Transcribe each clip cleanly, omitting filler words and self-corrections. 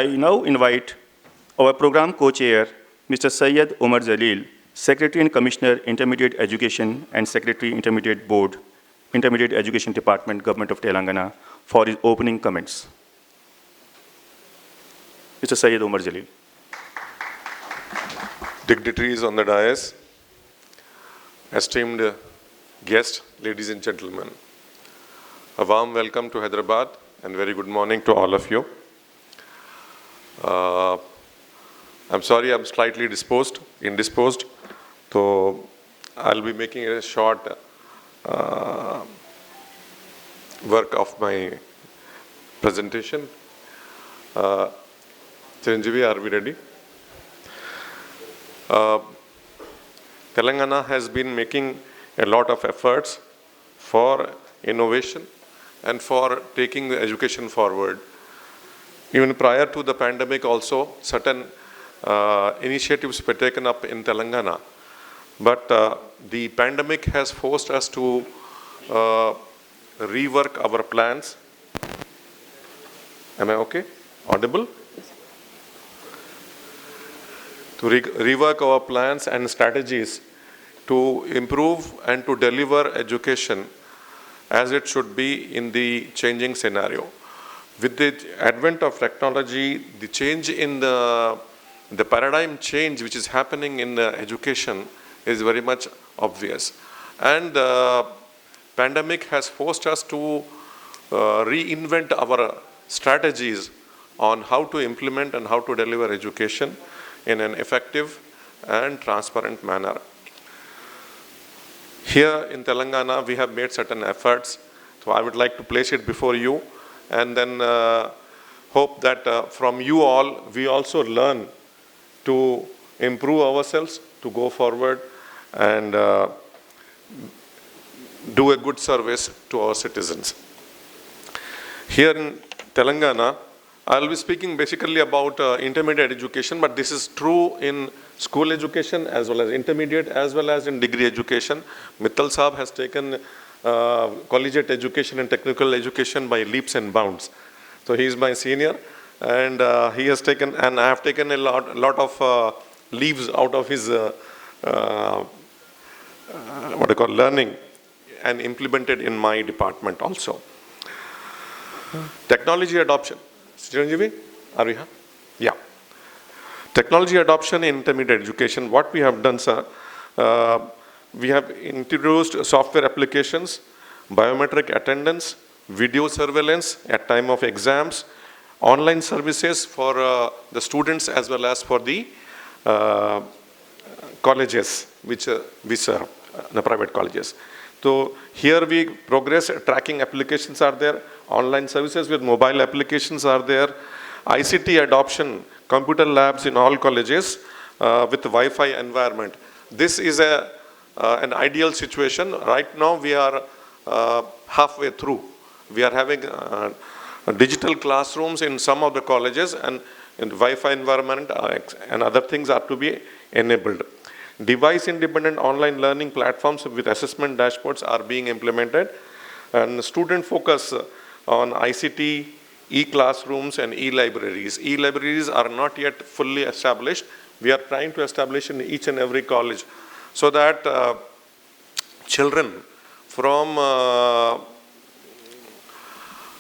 I now invite our program co-chair, Mr. Syed Omer Jaleel, Secretary and Commissioner, Intermediate Education and Secretary, Intermediate Board, Intermediate Education Department, Government of Telangana, for his opening comments. Mr. Syed Omer Jaleel. Dignitaries on the dais, esteemed guests, ladies and gentlemen, a warm welcome to Hyderabad and very good morning to all of you. I'm sorry I'm slightly indisposed, so I'll be making a short work of my presentation. Chiranjeevi, are we ready? Telangana has been making a lot of efforts for innovation and for taking the education forward. Even prior to the pandemic also, certain initiatives were taken up in Telangana. But the pandemic has forced us to rework our plans. Am I okay? Audible? To rework our plans and strategies to improve and to deliver education as it should be in the changing scenario. With the advent of technology, the change in the paradigm change which is happening in education is very much obvious. And the pandemic has forced us to reinvent our strategies on how to implement and how to deliver education in an effective and transparent manner. Here in Telangana, we have made certain efforts. So I would like to place it before you and then hope that from you all, we also learn to improve ourselves, to go forward and do a good service to our citizens. Here in Telangana, I'll be speaking basically about intermediate education, but this is true in school education as well as intermediate as well as in degree education. Mittal Saab has taken collegiate education and technical education by leaps and bounds. So he is my senior and he has taken, and I have taken a lot of leaves out of his learning and implemented in my department also. Technology adoption. Chiranjeevi, are we here? Yeah. Technology adoption in intermediate education. What we have done, sir, we have introduced software applications, biometric attendance, video surveillance at time of exams, online services for the students as well as for the colleges which we serve, the private colleges. So here we progress, tracking applications are there, online services with mobile applications are there, ICT adoption, computer labs in all colleges with Wi-Fi environment. This is an ideal situation. Right now we are halfway through. We are having digital classrooms in some of the colleges and in Wi-Fi environment and other things are to be enabled. Device-independent online learning platforms with assessment dashboards are being implemented, and student focus on ICT, e-classrooms and e-libraries. E-libraries are not yet fully established. We are trying to establish in each and every college so that children from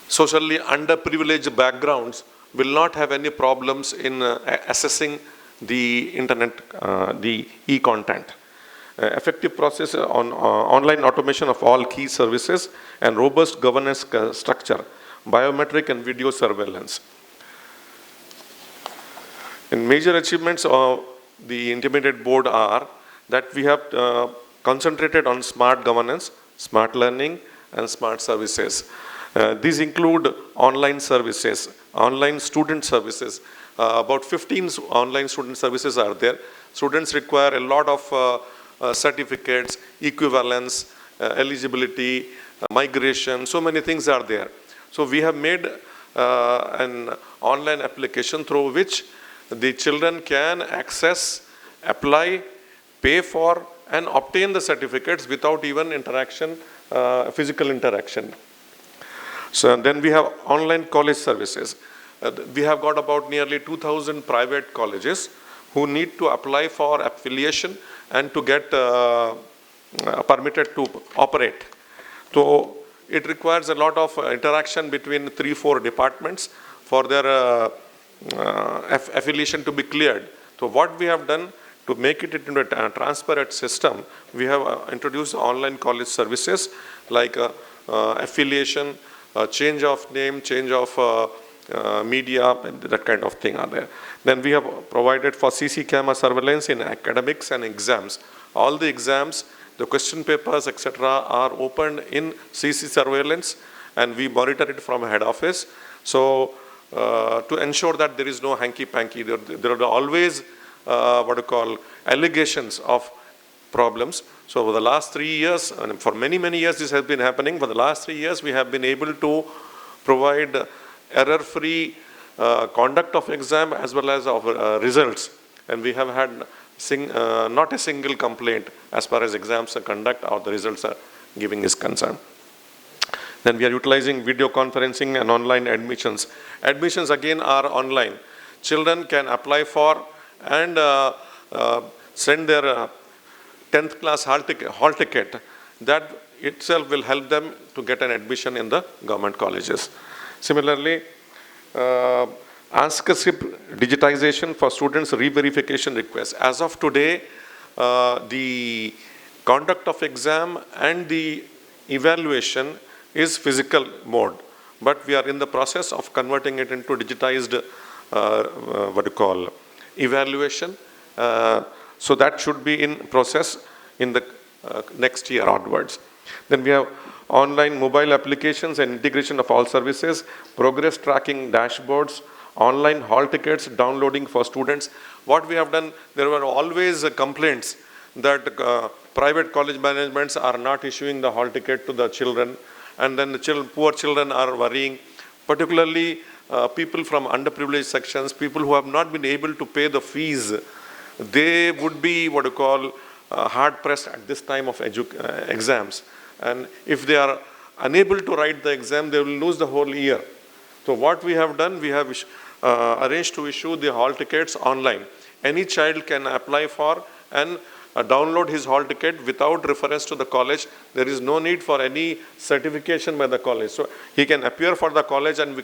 socially underprivileged backgrounds will not have any problems in accessing the internet, the e-content. Effective process on online automation of all key services and robust governance structure, biometric and video surveillance. And major achievements of the intermediate board are that we have concentrated on smart governance, smart learning and smart services. These include online services, online student services. About 15 online student services are there. Students require a lot of certificates, equivalence, eligibility, migration, so many things are there. So we have made an online application through which the children can access, apply, pay for and obtain the certificates without even interaction, physical interaction. So then we have online college services. We have got about nearly 2,000 private colleges who need to apply for affiliation and to get permitted to operate. So it requires a lot of interaction between 3-4 departments for their affiliation to be cleared. So what we have done to make it into a transparent system, we have introduced online college services like affiliation, change of name, change of media, and that kind of thing are there. Then we have provided for CC camera surveillance in academics and exams. All the exams, the question papers, etc. are opened in CC surveillance, and we monitor it from head office. So to ensure that there is no hanky-panky, there are always allegations of problems. So for the last 3 years, and for many years this has been happening, for the last 3 years we have been able to provide error-free conduct of exam as well as of results. And we have had not a single complaint as far as exams are conduct or the results are giving is concerned. Then we are utilizing video conferencing and online admissions. Admissions again are online. Children can apply for and send their 10th class hall ticket. That itself will help them to get an admission in the government colleges. Similarly, ANSCRIP digitization for students' re-verification requests. As of today, the conduct of exam and the evaluation is physical mode, but we are in the process of converting it into digitized evaluation. So that should be in process in the next year onwards. Then we have online mobile applications and integration of all services, progress tracking dashboards, online hall tickets downloading for students. What we have done, there were always complaints that private college managements are not issuing the hall ticket to the children, and then the poor children are worrying, particularly people from underprivileged sections, people who have not been able to pay the fees. They would be hard pressed at this time of exams, and if they are unable to write the exam, they will lose the whole year. So what we have done, we have arranged to issue the hall tickets online. Any child can apply for and download his hall ticket without reference to the college. There is no need for any certification by the college. So he can appear for the college, and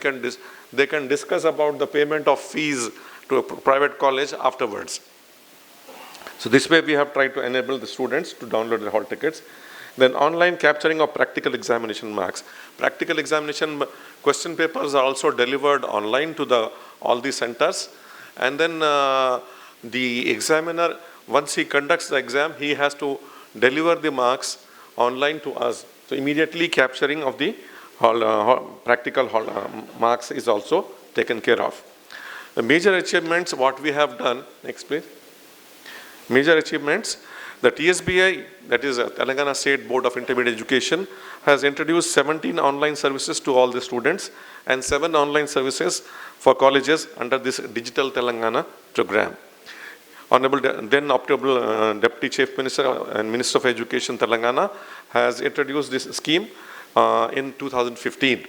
they can discuss about the payment of fees to a private college afterwards. So this way we have tried to enable the students to download the hall tickets. Then online capturing of practical examination marks. Practical examination question papers are also delivered online to all the centers. And then the examiner, once he conducts the exam, he has to deliver the marks online to us. So immediately capturing of the practical marks is also taken care of. The major achievements, what we have done, next please. Major achievements, the TSBI, that is Telangana State Board of Intermediate Education, has introduced 17 online services to all the students and 7 online services for colleges under this Digital Telangana program. Honorable Deputy Chief Minister and Minister of Education Telangana has introduced this scheme in 2015.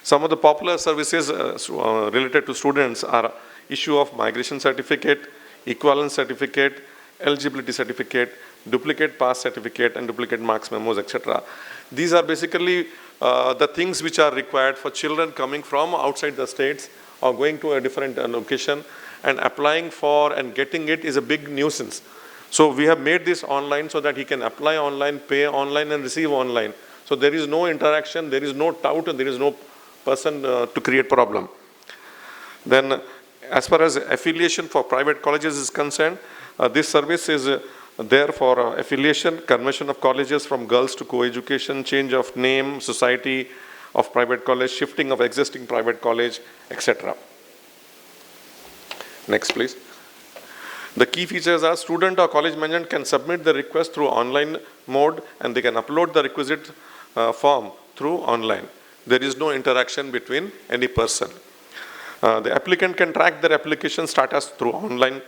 Some of the popular services related to students are issue of migration certificate, equivalence certificate, eligibility certificate, duplicate pass certificate, and duplicate marks memos, etc. These are basically the things which are required for children coming from outside the states or going to a different location, and applying for and getting it is a big nuisance. So we have made this online so that he can apply online, pay online, and receive online. So there is no interaction, there is no tout, and there is no person to create problem. Then as far as affiliation for private colleges is concerned, this service is there for affiliation, conversion of colleges from girls to co-education, change of name, society of private college, shifting of existing private college, etc. Next, please. The key features are student or college management can submit the request through online mode, and they can upload the requisite form through online. There is no interaction between any person. The applicant can track their application status through online.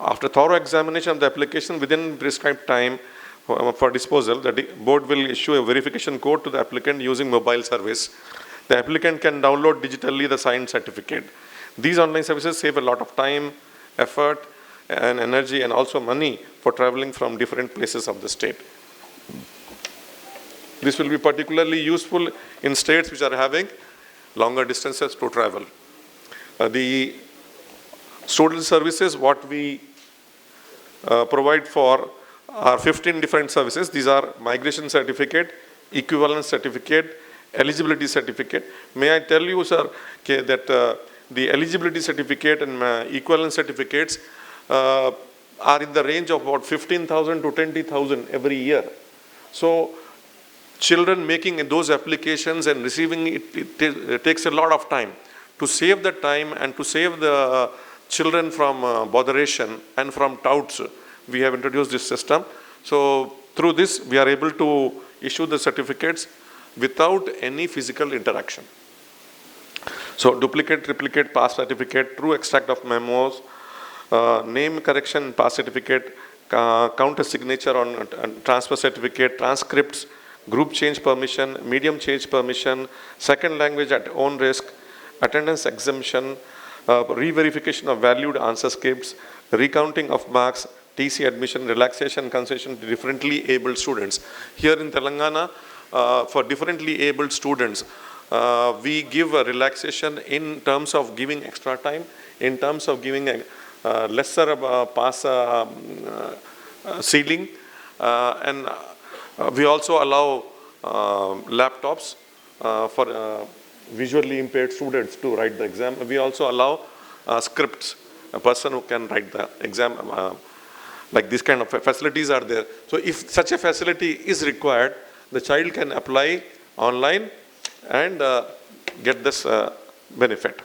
After thorough examination of the application within prescribed time for disposal, the board will issue a verification code to the applicant using mobile service. The applicant can download digitally the signed certificate. These online services save a lot of time, effort, and energy, and also money for traveling from different places of the state. This will be particularly useful in states which are having longer distances to travel. The student services, what we provide for are 15 different services. These are migration certificate, equivalence certificate, eligibility certificate. May I tell you, sir, that the eligibility certificate and equivalence certificates are in the range of about 15,000 to 20,000 every year. So children making those applications and receiving it, it takes a lot of time. To save the time and to save the children from botheration and from doubts, we have introduced this system. So through this, we are able to issue the certificates without any physical interaction. So duplicate, triplicate pass certificate, true extract of memos, name correction pass certificate, counter signature on transfer certificate, transcripts, group change permission, medium change permission, second language at own risk, attendance exemption, re-verification of valued answer scripts, recounting of marks, TC admission, relaxation, concession to differently abled students. Here in Telangana, for differently abled students, we give a relaxation in terms of giving extra time, in terms of giving a lesser pass ceiling, and we also allow laptops for visually impaired students to write the exam. We also allow scripts, a person who can write the exam, like these kind of facilities are there. So if such a facility is required, the child can apply online and get this benefit.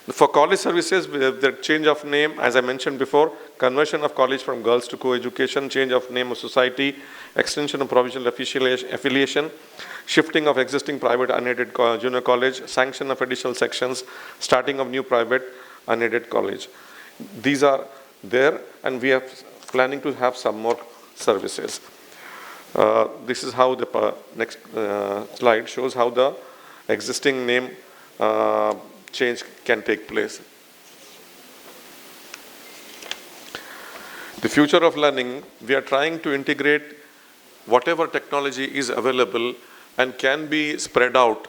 For college services, the change of name, as I mentioned before, conversion of college from girls to co-education, change of name of society, extension of provisional affiliation, shifting of existing private unaided junior college, sanction of additional sections, starting of new private unaided college. These are there, and we are planning to have some more services. This is how the next slide shows how the existing name change can take place. The future of learning, we are trying to integrate whatever technology is available and can be spread out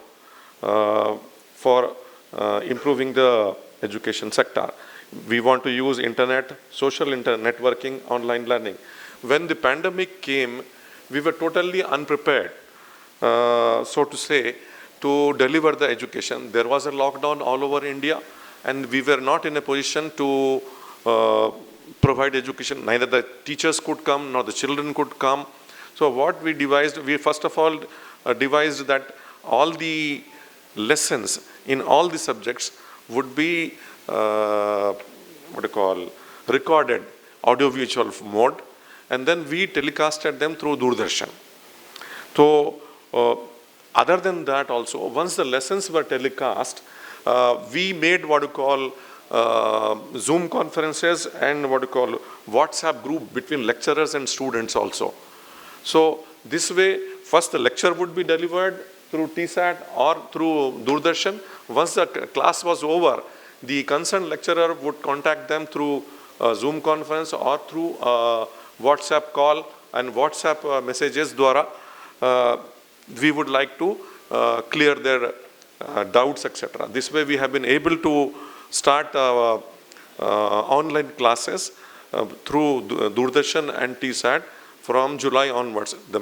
for improving the education sector. We want to use internet, social networking, online learning. When the pandemic came, we were totally unprepared, so to say, to deliver the education. There was a lockdown all over India, and we were not in a position to provide education. Neither the teachers could come, nor the children could come. So what we devised, we first of all devised that all the lessons in all the subjects would be recorded audiovisual mode, and then we telecasted them through Doordarshan. So other than that also, once the lessons were telecast, we made what you call Zoom conferences and what you call WhatsApp group between lecturers and students also. So this way, first the lecture would be delivered through TSAT or through Doordarshan. Once the class was over, the concerned lecturer would contact them through Zoom conference or through WhatsApp call and WhatsApp messages dwara. We would like to clear their doubts, etc. This way we have been able to start online classes through Doordarshan and TSAT from July onwards. The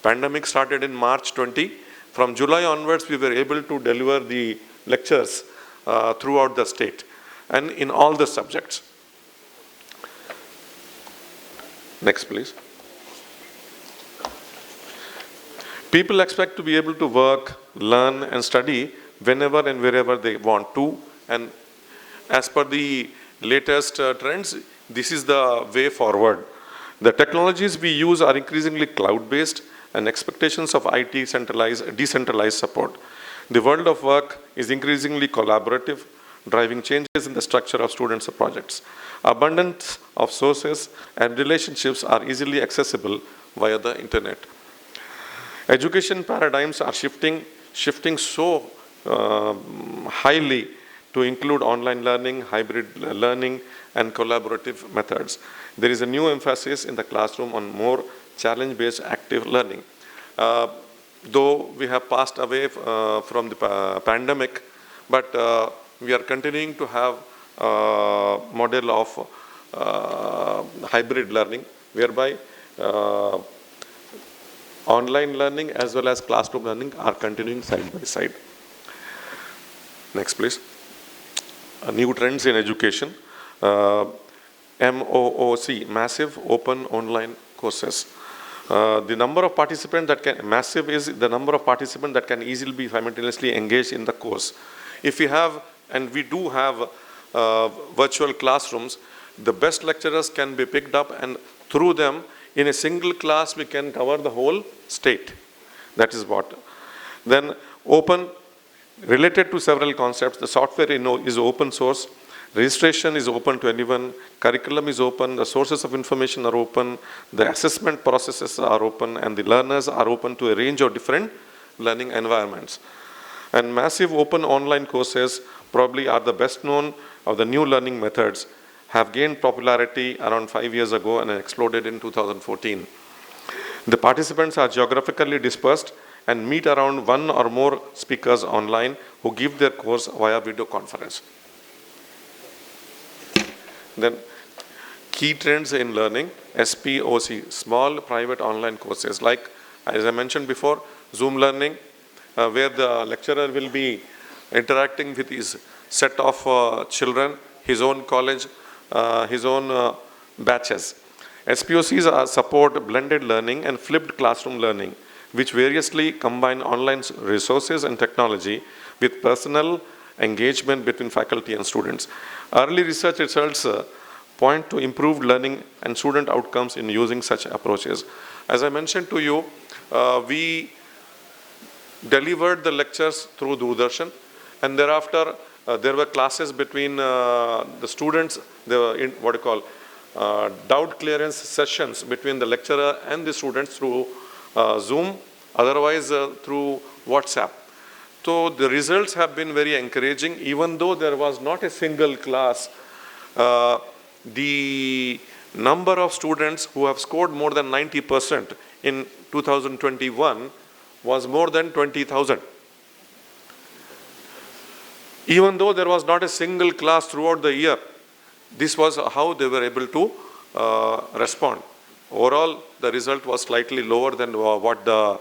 pandemic started in March 20. From July onwards, we were able to deliver the lectures throughout the state and in all the subjects. Next, please. People expect to be able to work, learn, and study whenever and wherever they want to. And as per the latest trends, this is the way forward. The technologies we use are increasingly cloud-based, and expectations of IT decentralized support. The world of work is increasingly collaborative, driving changes in the structure of students' projects. Abundance of sources and relationships are easily accessible via the internet. Education paradigms are shifting so highly to include online learning, hybrid learning, and collaborative methods. There is a new emphasis in the classroom on more challenge-based active learning. Though we have passed away from the pandemic, but we are continuing to have a model of hybrid learning, whereby online learning as well as classroom learning are continuing side by side. Next, please. New trends in education. MOOC, Massive Open Online Courses. The number of participants that can, massive is the number of participants that can easily be simultaneously engaged in the course. If we have, and we do have virtual classrooms, the best lecturers can be picked up, and through them, in a single class, we can cover the whole state. That is what. Then open, related to several concepts, the software is open source. Registration is open to anyone, curriculum is open, the sources of information are open, the assessment processes are open, and the learners are open to a range of different learning environments. And massive open online courses probably are the best known of the new learning methods, have gained popularity around 5 years ago and exploded in 2014. The participants are geographically dispersed and meet around one or more speakers online who give their course via video conference. Then key trends in learning, SPOC, small private online courses, like as I mentioned before, Zoom learning, where the lecturer will be interacting with his set of children, his own college, his own batches. SPOCs support blended learning and flipped classroom learning, which variously combine online resources and technology with personal engagement between faculty and students. Early research results point to improved learning and student outcomes in using such approaches. As I mentioned to you, we delivered the lectures through Doordarshan, and thereafter there were classes between the students, doubt clearance sessions between the lecturer and the students through Zoom, otherwise through WhatsApp. So the results have been very encouraging. Even though there was not a single class, the number of students who have scored more than 90% in 2021 was more than 20,000. Even though there was not a single class throughout the year, this was how they were able to respond. Overall, the result was slightly lower than what the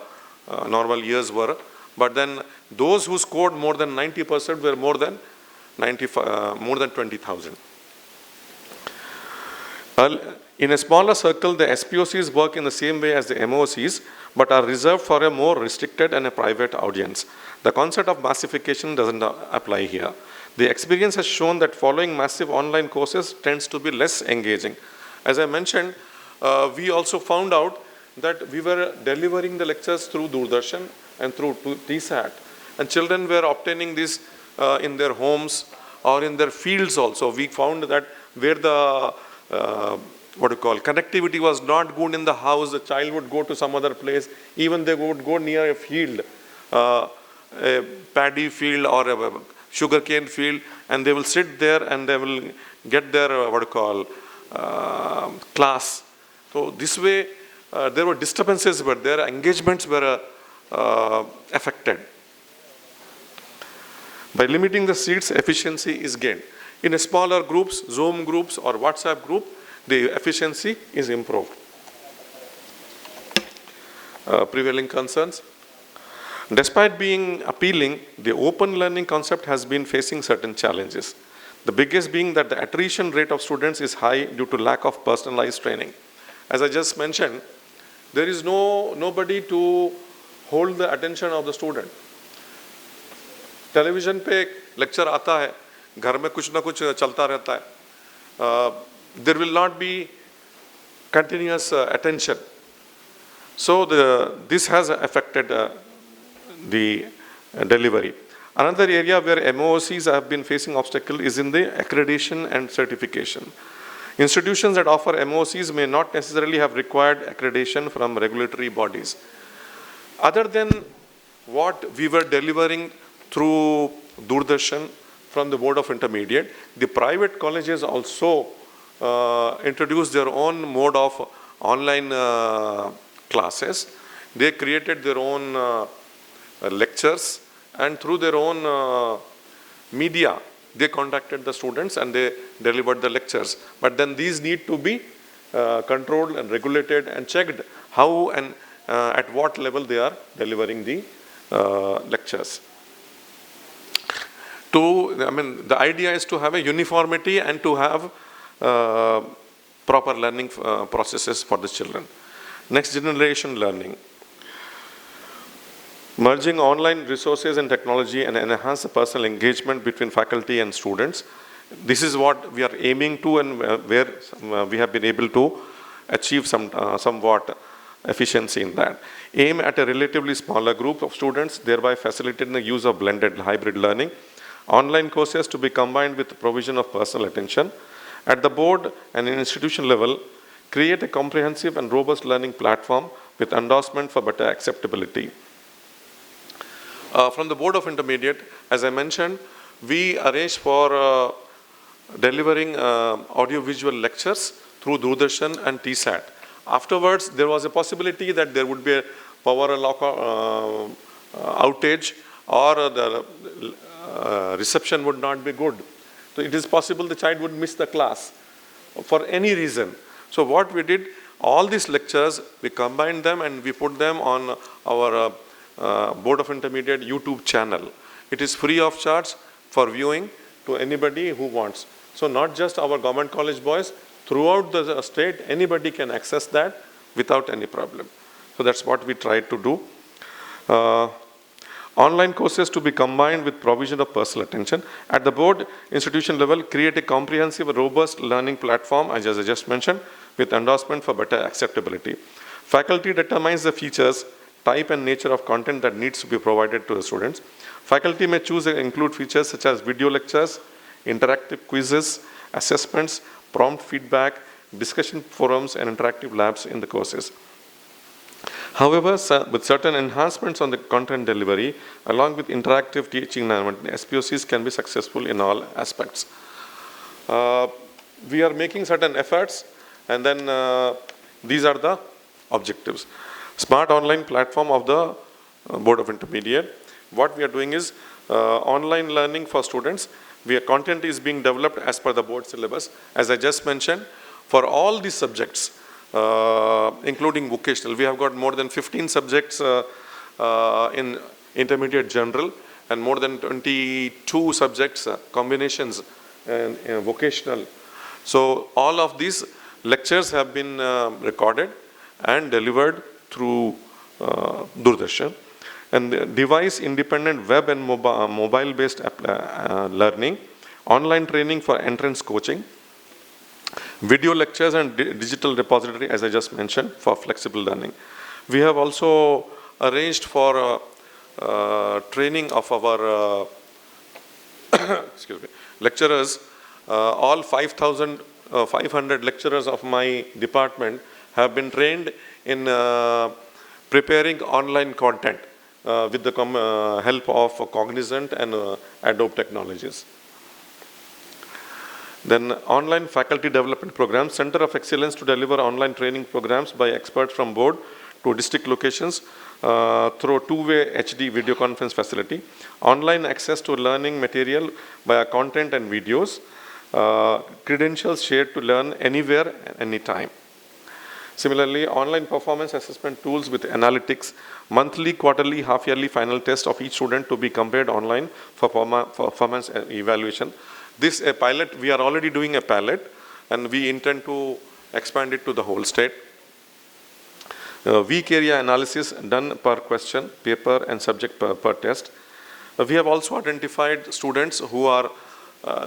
normal years were. But then those who scored more than 90% were more than 20,000. In a smaller circle, the SPOCs work in the same way as the MOCs, but are reserved for a more restricted and a private audience. The concept of massification doesn't apply here. The experience has shown that following massive online courses tends to be less engaging. As I mentioned, we also found out that we were delivering the lectures through Doordarshan and through TSAT, and children were obtaining this in their homes or in their fields also. We found that where the connectivity was not good in the house, the child would go to some other place. Even they would go near a field, a paddy field or a sugarcane field, and they will sit there and they will get their class. So this way, there were disturbances, but their engagements were affected. By limiting the seats, efficiency is gained. In a smaller groups, Zoom groups or WhatsApp group, the efficiency is improved. Prevailing concerns. Despite being appealing, the open learning concept has been facing certain challenges. The biggest being that the attrition rate of students is high due to lack of personalized training. As I just mentioned, there is nobody to hold the attention of the student. Television पे एक lecture आता है, घर में कुछ ना कुछ चलता रहता है. There will not be continuous attention. So this has affected the delivery. Another area where MOOCs have been facing obstacle is in the accreditation and certification. Institutions that offer MOOCs may not necessarily have required accreditation from regulatory bodies. Other than what we were delivering through Doordarshan, from the Board of Intermediate. The private colleges also introduced their own mode of online classes. They created their own lectures, and through their own media, they contacted the students and they delivered the lectures. But then these need to be controlled and regulated and checked how and at what level they are delivering the lectures. The idea is to have a uniformity and to have proper learning processes for the children. Next generation learning. Merging online resources and technology and enhance the personal engagement between faculty and students. This is what we are aiming to, and where we have been able to achieve somewhat efficiency in that. Aim at a relatively smaller group of students, thereby facilitating the use of blended hybrid learning. Online courses to be combined with the provision of personal attention. At the board and institution level, create a comprehensive and robust learning platform with endorsement for better acceptability. From the Board of Intermediate, as I mentioned, we arranged for delivering audio-visual lectures through Doordarshan and TSAT. Afterwards, there was a possibility that there would be a power lock outage, or the reception would not be good. So it is possible the child would miss the class for any reason. So what we did, all these lectures, we combined them and we put them on our Board of Intermediate YouTube channel. It is free of charge for viewing to anybody who wants. So not just our government college boys, throughout the state, anybody can access that without any problem. So that's what we tried to do. Online courses to be combined with provision of personal attention. At the board institution level, create a comprehensive, robust learning platform, as I just mentioned, with endorsement for better acceptability. Faculty determines the features, type and nature of content that needs to be provided to the students. Faculty may choose and include features such as video lectures, interactive quizzes, assessments, prompt feedback, discussion forums, and interactive labs in the courses. However, with certain enhancements on the content delivery, along with interactive teaching environment, SPOCs can be successful in all aspects. We are making certain efforts, and then these are the objectives. Smart online platform of the Board of Intermediate. What we are doing is online learning for students. Content is being developed as per the board syllabus. As I just mentioned, for all these subjects, including vocational, we have got more than 15 subjects in intermediate general, and more than 22 subjects, combinations in vocational. So all of these lectures have been recorded and delivered through Doordarshan. And device-independent web and mobile-based learning, online training for entrance coaching, video lectures and digital repository, as I just mentioned, for flexible learning. We have also arranged for training of our lecturers. All 5,500 lecturers of my department have been trained in preparing online content with the help of Cognizant and Adobe technologies. Then online faculty development programs, Center of Excellence to deliver online training programs by experts from board to district locations through two-way HD video conference facility. Online access to learning material via content and videos. Credentials shared to learn anywhere, anytime. Similarly, online performance assessment tools with analytics, monthly, quarterly, half-yearly final test of each student to be compared online for performance evaluation. This a pilot, we are already doing a pilot, and we intend to expand it to the whole state. Weak area analysis done per question, paper and subject per test. We have also identified students who are,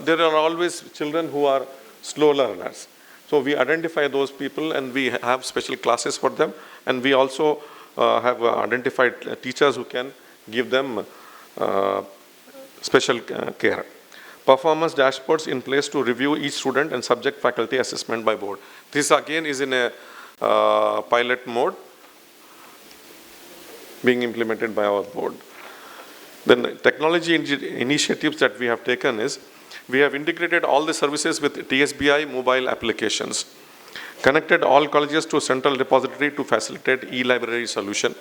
there are always children who are slow learners. So we identify those people and we have special classes for them, and we also have identified teachers who can give them special care. Performance dashboards in place to review each student and subject faculty assessment by board. This again is in a pilot mode being implemented by our board. Then technology initiatives that we have taken is, we have integrated all the services with TSBI mobile applications, connected all colleges to a central repository to facilitate e-library solution,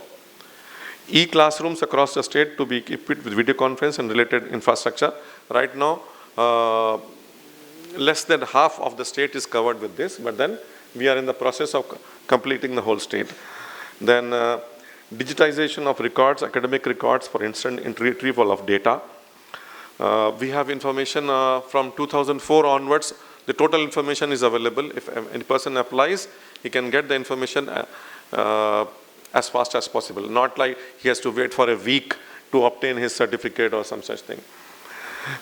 e-classrooms across the state to be equipped with video conference and related infrastructure. Right now, less than half of the state is covered with this, but then we are in the process of completing the whole state. Then digitization of records, academic records for instant retrieval of data. We have information from 2004 onwards. The total information is available. If any person applies, he can get the information as fast as possible. Not like he has to wait for a week to obtain his certificate or some such thing.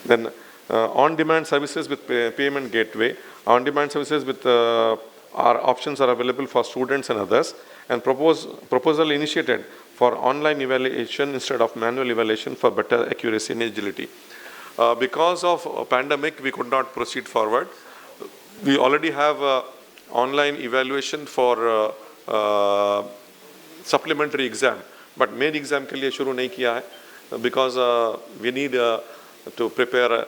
Then on-demand services with payment gateway. On-demand services with our options are available for students and others. And proposal initiated for online evaluation instead of manual evaluation for better accuracy and agility. Because of a pandemic, we could not proceed forward. We already have online evaluation for supplementary exam, but main exam के लिए शुरू नहीं किया है because we need to prepare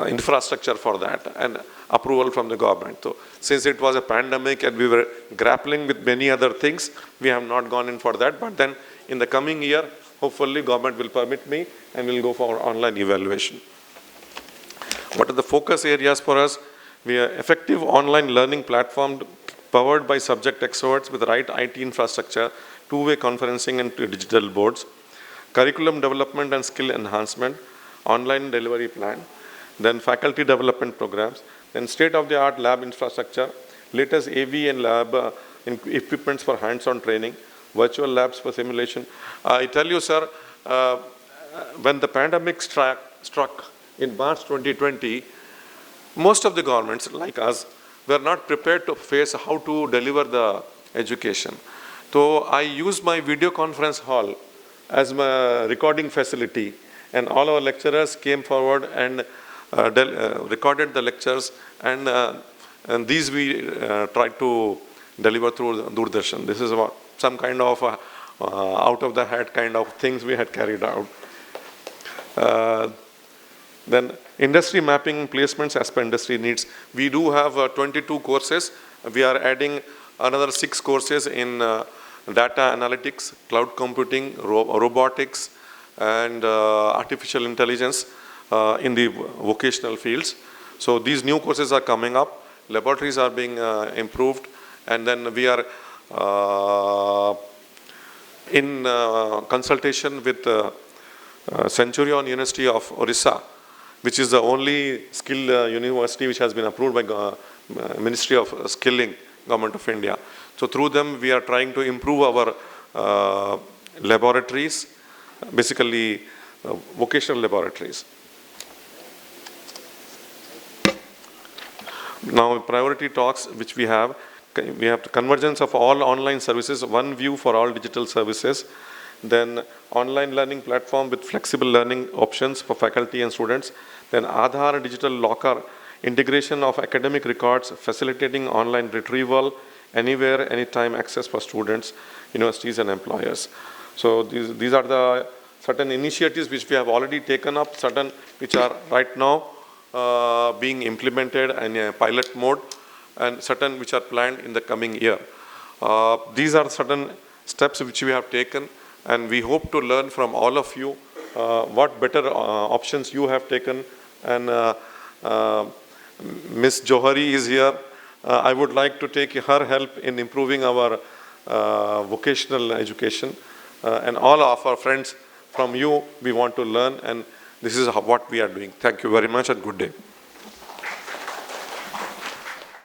infrastructure for that and approval from the government. So since it was a pandemic and we were grappling with many other things, we have not gone in for that. But then in the coming year, hopefully government will permit me and we'll go for online evaluation. What are the focus areas for us? We are effective online learning platform powered by subject experts with the right IT infrastructure, two-way conferencing and digital boards, curriculum development and skill enhancement, online delivery plan, then faculty development programs, then state-of-the-art lab infrastructure, latest AV and lab equipments for hands-on training, virtual labs for simulation. I tell you, sir, when the pandemic struck in March 2020, most of the governments like us were not prepared to face how to deliver the education. So I used my video conference hall as my recording facility, and all our lecturers came forward and recorded the lectures, and these we tried to deliver through Doordarshan. This is about some kind of out of the hat kind of things we had carried out. Then industry mapping placements as per industry needs. We do have 22 courses. We are adding another 6 courses in data analytics, cloud computing, robotics, and artificial intelligence in the vocational fields. So these new courses are coming up. Laboratories are being improved, and then we are in consultation with Centurion University of Orissa, which is the only skill university which has been approved by Ministry of Skilling, Government of India. So through them, we are trying to improve our laboratories, basically vocational laboratories. Now, priority talks which we have convergence of all online services, one view for all digital services, then online learning platform with flexible learning options for faculty and students, then Aadhaar digital locker, integration of academic records, facilitating online retrieval, anywhere, anytime access for students, universities and employers. So these are the certain initiatives which we have already taken up, certain which are right now being implemented in a pilot mode, and certain which are planned in the coming year. These are certain steps which we have taken, and we hope to learn from all of you what better options you have taken. And Ms. Johari is here. I would like to take her help in improving our vocational education. And all of our friends from you, we want to learn, and this is what we are doing. Thank you very much and good day.